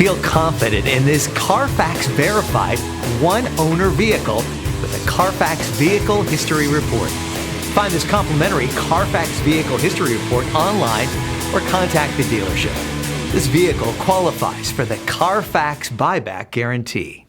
Feel confident in this Carfax verified one-owner vehicle with a Carfax Vehicle History Report. Find this complimentary Carfax Vehicle History Report online or contact the dealership. This vehicle qualifies for the Carfax Buyback Guarantee.